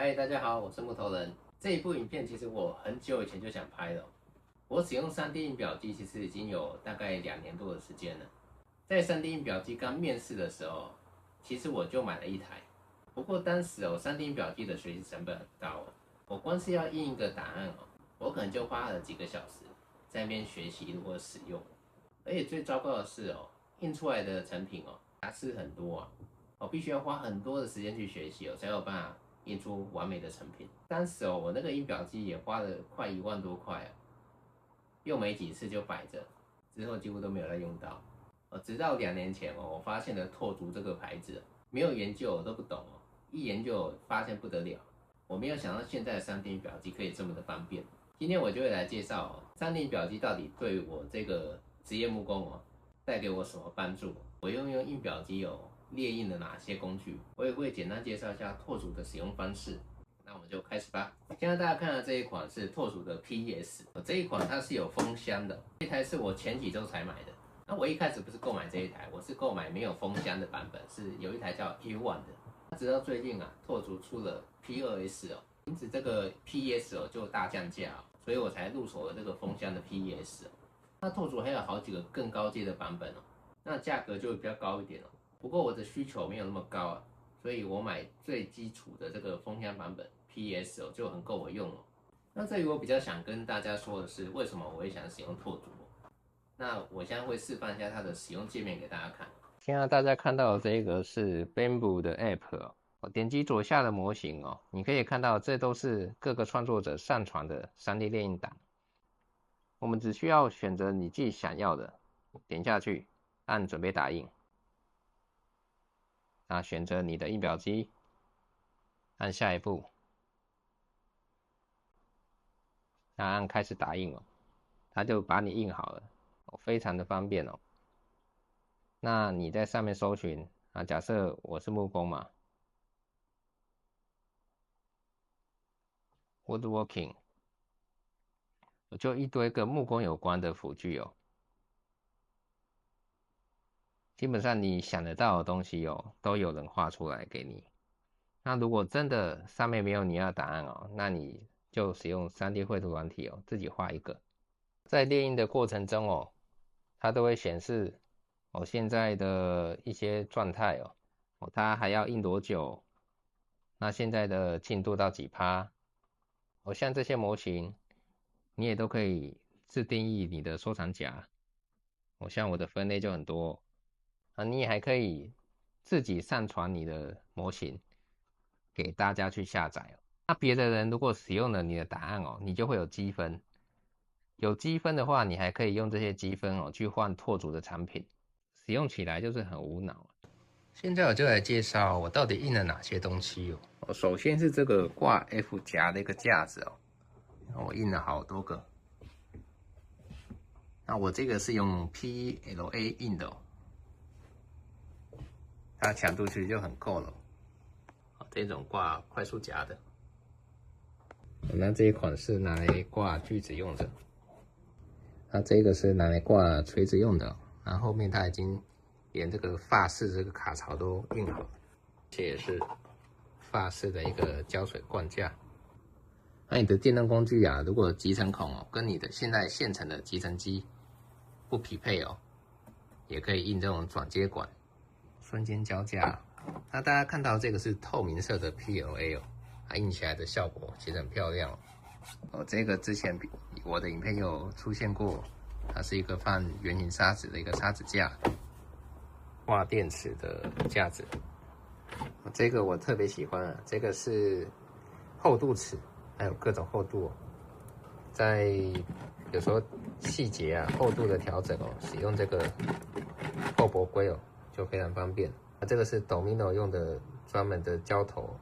嗨，大家好，我是木頭人。這一部影片其實我很久以前就想拍了。我使用 3D 印表機其實已經有大概2年多的時間了。在 3D 印表機剛面世的時候，其實我就買了一台。不過當時3D 印表機的學習成本很高，我光是要印一個檔案我可能就花了幾個小時在那邊學習如何使用。而且最糟糕的是印出來的成品瑕疵很多我必須要花很多的時間去學習才有辦法印出完美的成品。當時我那個印表機也花了快1萬多塊用沒幾次就擺着，之後幾乎都沒有再用到。直到2年前我發現了拓足這個牌子，沒有研究我都不懂一研究發現不得了。我沒有想到現在的 3D 印表機可以這麼的方便。今天我就會來介紹3D 印表機到底對我這個職業木工帶給我什麼幫助。我用印表機列印了哪些工具，我也會簡單介紹一下拓足的使用方式。那我們就開始吧。現在大家看到這一款是拓足的 PS， 這一款它是有封箱的，這台是我前幾周才買的。那我一開始不是購買這一台，我是購買沒有封箱的版本，是有一台叫 A1 的。直到最近拓足出了 P2S 因此这個 PS 就大降價所以我才入手了這個封箱的 PS。那拓足還有好幾個更高階的版本那價格就會比較高一點不過我的需求沒有那麼高所以我買最基礎的這個封箱版本 PS 就很夠我用了。那這裡我比較想跟大家說的是，為什麼我會想使用拓足。那我現在會示範一下它的使用界面給大家看。現在大家看到的這個是 Bambu 的 App 點擊左下的模型你可以看到這都是各個創作者上傳的 3D 列印檔。我們只需要選擇你自己想要的，點下去，按準備打印。那選擇你的印表機，按下一步，那按開始打印它就把你印好了，非常的方便那你在上面搜尋假設我是木工嘛 ，Woodworking， 就一堆跟木工有關的輔具基本上你想得到的東西都有人畫出來給你。那如果真的上面沒有你要的檔案那你就使用 3D 繪圖軟體自己畫一個。在列印的過程中它都會顯示現在的一些狀態它還要印多久，那現在的進度到幾%。像這些模型你也都可以自定義你的收藏夾像我的分類就很多你也還可以自己上傳你的模型給大家去下載那別的人如果使用了你的檔案你就會有積分。有積分的話，你還可以用這些積分去換拓足的產品，使用起來就是很無腦。現在我就來介紹我到底印了哪些東西首先是這個掛 F 夾的一個架子我印了好多個。那我這個是用 PLA 印的它強度其實就很夠了。這種掛快速夾的。那這一款是拿來掛鋸子用的。那這個是拿來掛錘子用的。然後後面它已經連這個法式這個卡槽都印好了。這也是法式的一個膠水灌架。那你的電動工具如果集成孔跟你的現在現成的集成機不匹配也可以印這種轉接管。瞬間交架。那大家看到這個是透明色的 PLA它印起來的效果其實很漂亮這個之前我的影片有出現過，它是一個放圓形砂紙的一個砂紙架，掛電池的架子。這個我特別喜歡這個是厚度尺，還有各種厚度在有時候細節厚度的調整使用這個厚薄規就非常方便。這個是 Domino 用的專門的膠頭，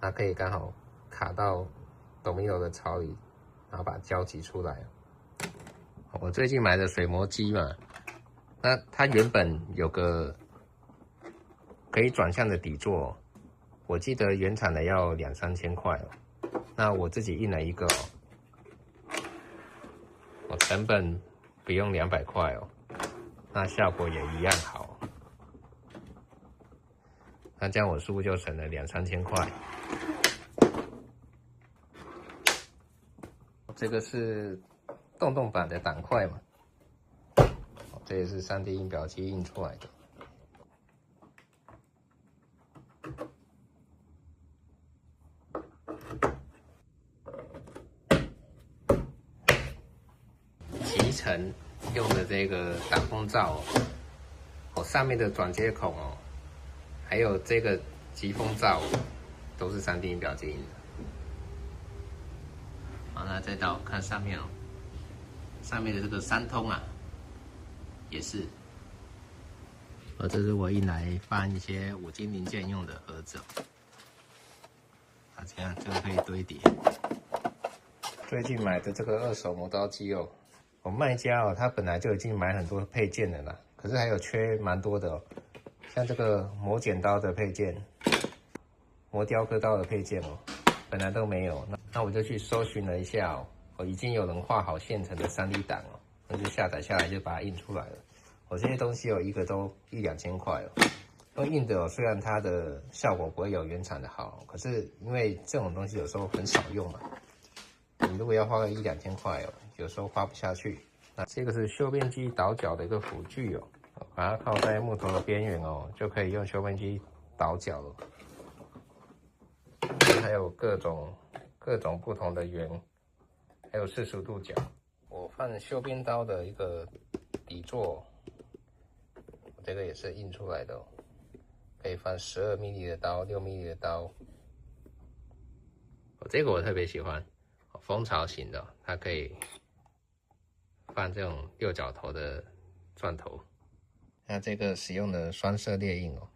它可以剛好卡到 Domino 的槽裡，然後把膠擠出來。我最近買的水磨機嘛，那它原本有個可以轉向的底座，我記得原廠的要2-3千塊那我自己印了一個我成本不用200塊那效果也一樣好。那這樣我是不是就省了2-3千塊？這個是洞洞板的檔塊嘛，這也是 3D 印表機印出來的。集成用的這個擋風罩哦，上面的轉接孔哦，還有這個集風罩都是 3D 印表機印的。好，那再到看上面哦，上面的這個3通啊，也是。這是我印來放一些5金零件用的盒子哦。啊，這樣这個可以堆疊。最近買的這個2手磨刀機哦，賣家哦，他本來就已經買很多配件了啦，可是還有缺蠻多的哦，像這個磨剪刀的配件、磨雕刻刀的配件哦，本來都沒有。那我就去搜尋了一下哦，已經有人畫好現成的3D 檔哦，那就下載下來就把它印出來了。這些東西一個都1-2千塊哦。用印的雖然它的效果不會有原廠的好，可是因為這種東西有時候很少用嘛，你如果要花個1-2千塊哦，有時候花不下去。那這個是修邊機倒角的一個輔具哦，把它靠在木頭的邊緣哦，就可以用修邊機倒角了。還有各種不同的圓，還有40度角。我放修邊刀的一個底座，這個也是印出來的哦，可以放12 mm 的刀、6 mm 的刀。這個我特別喜歡，蜂巢型的，它可以放這種6角頭的鑽頭。那這個使用的雙色列印哦，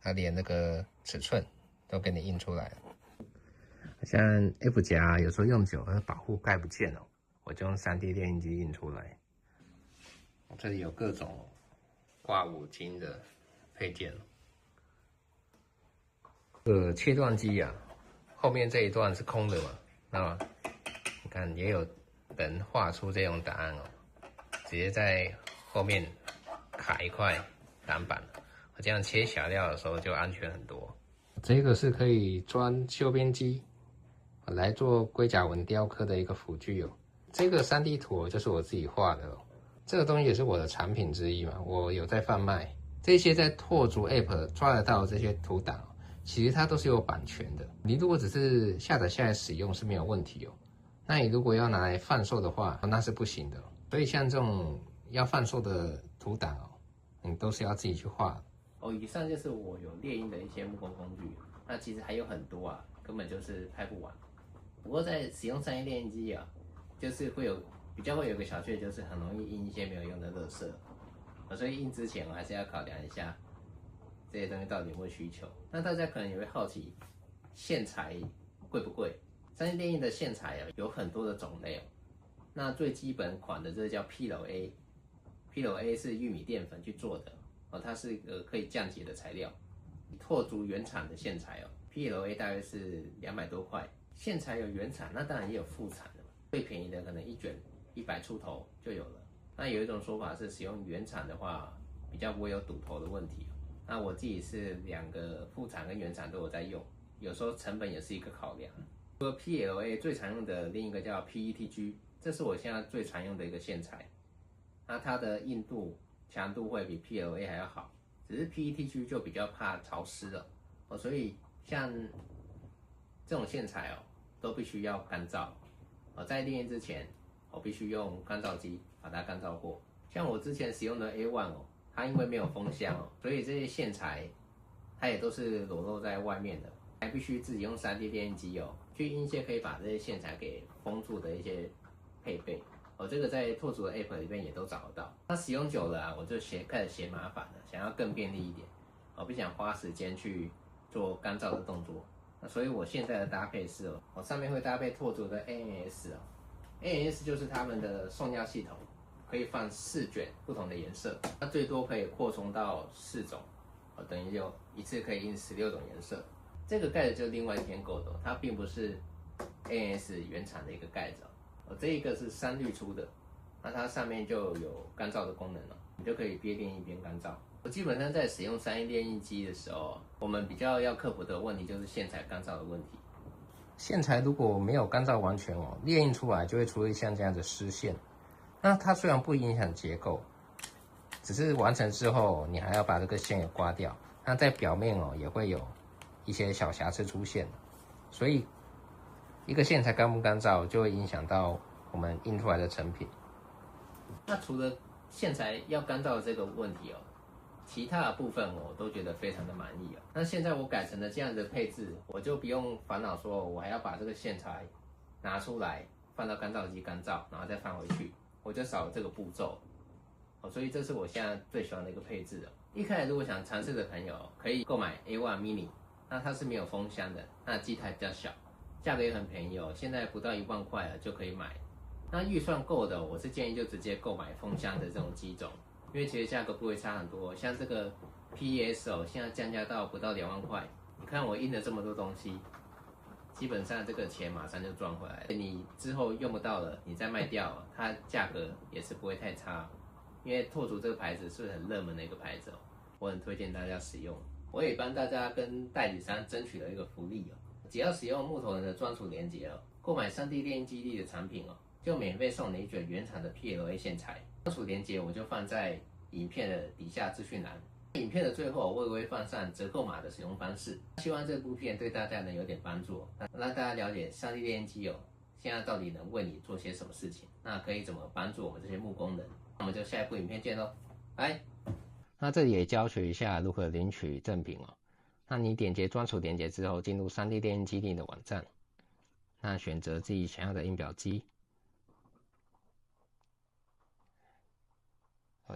它連那個尺寸都給你印出來了。像 F 夾有時候用久了保護蓋不見哦，我就用 3D 列印機印出來。這裡有各種掛5金的配件。切斷機啊，後面這一段是空的嘛，那你看也有人畫出這種檔案哦，直接在後面卡一塊擋板，這樣切小料的時候就安全很多。這個是可以裝修邊機來做龜甲紋雕刻的一個輔具哦。這個 3D 圖就是我自己畫的哦，這個東西也是我的產品之一嘛，我有在販賣。這些在拓足 App 抓得到這些圖檔，其實它都是有版權的。你如果只是下載下來使用是沒有問題哦，那你如果要拿來販售的話，那是不行的。所以像這種要販售的圖檔哦，你都是要自己去畫哦。以上就是我有列印的一些木工工具，那其實還有很多啊，根本就是拍不完。不過在使用3D 列印機啊，就是比較会有個小缺，就是很容易印一些沒有用的垃圾。所以印之前我還是要考量一下這些東西到底有沒有需求。那大家可能也會好奇，線材貴不貴？3D 列印的線材有很多的種類哦。那最基本款的這個叫 PLA，PLA 是玉米澱粉去做的哦，它是一個可以降解的材料。拓足原廠的線材哦 ，PLA 大約是200多塊。線材有原廠，那當然也有副產的，最便宜的可能一卷100出頭就有了。那有一種說法是，使用原廠的話，比較不會有堵頭的問題。那我自己是2個副產跟原廠都有在用，有時候成本也是一個考量。除了 PLA 最常用的另一個叫 PETG， 這是我現在最常用的一個線材。那它的硬度、強度會比 PLA 還要好，只是 PETG 就比較怕潮濕了哦，所以像這種線材哦，都必須要乾燥哦，在列印之前，我必須用乾燥機把它乾燥過。像我之前使用的 A1 哦，它因為沒有封箱哦，所以這些線材它也都是裸露在外面的，還必須自己用 3D 列印機哦，去印一些可以把這些線材給封住的一些配備哦。這個在拓足的 App 裡面也都找得到。那使用久了啊，我就開始嫌麻煩了，想要更便利一點哦，不想花時間去做乾燥的動作。那所以我現在的搭配是哦，我上面會搭配拓足的 ANS 哦。ANS 就是他們的送料系統，可以放4卷不同的顏色，它最多可以擴充到4種，等於就一次可以印16種顏色。這個蓋子就是另外一天購的，它並不是 ANS 原廠的一個蓋子哦。這一個是3濾出的，那它上面就有乾燥的功能了，你就可以邊列印邊乾燥。我基本上在使用3D 列印機的時候，我們比較要克服的問題就是線材乾燥的問題。線材如果沒有乾燥完全哦，列印出來就會出現像這樣的絲線。那它雖然不影響結構，只是完成之後你還要把這個線給刮掉。那在表面哦也會有一些小瑕疵出現，所以一個線材乾不乾燥就會影響到我們印出來的成品。那除了線材要乾燥的這個問題哦，其他的部分我都覺得非常的滿意哦。那現在我改成了這樣的配置，我就不用煩惱說我還要把這個線材拿出來放到乾燥機乾燥，然後再放回去，我就少了這個步驟哦。所以這是我現在最喜歡的一個配置哦。一開始如果想嘗試的朋友，可以購買 A1 Mini， 那它是沒有封箱的，那機台比較小，價格也很便宜哦，現在不到1萬塊就可以買。那預算夠的，我是建議就直接購買封箱的這種機種，因為其實價格不會差很多。像這個 PES 哦，現在降價到不到2萬塊，你看我印了這麼多東西，基本上這個錢馬上就賺回來了。你之後用不到了，你再賣掉，它價格也是不會太差。因為拓刍這個牌子是很熱門的一個牌子哦，我很推薦大家使用。我也幫大家跟代理商爭取了一個福利哦，只要使用木頭人的專屬連結哦，購買3D 列印基地的產品哦，就免費送你一卷原廠的 PLA 線材。專屬連結我就放在影片的底下資訊欄。影片的最後我也會放上折扣碼的使用方式。希望這部片對大家能有點幫助，讓大家了解3D 列印機哦，現在到底能為你做些什麼事情，那可以怎麼幫助我們這些木工人。那我們就下一部影片見嘍，拜。那這裡也教學一下如何領取贈品哦。那你點擊專屬連結之後，進入3D 列印基地的網站，那選擇自己想要的印表機。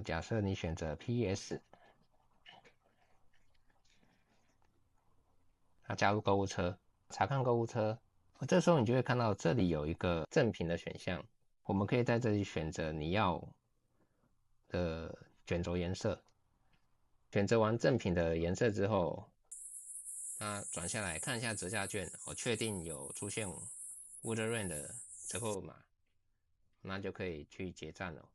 假設你選擇 PES， 那加入購物車，查看購物車。這時候你就會看到這裡有一個贈品的選項，我們可以在這裡選擇你要的卷軸顏色。選擇完贈品的顏色之後，那轉下來看一下折價券，我確定有出現 Woodrain 的折扣碼，那就可以去結賬了。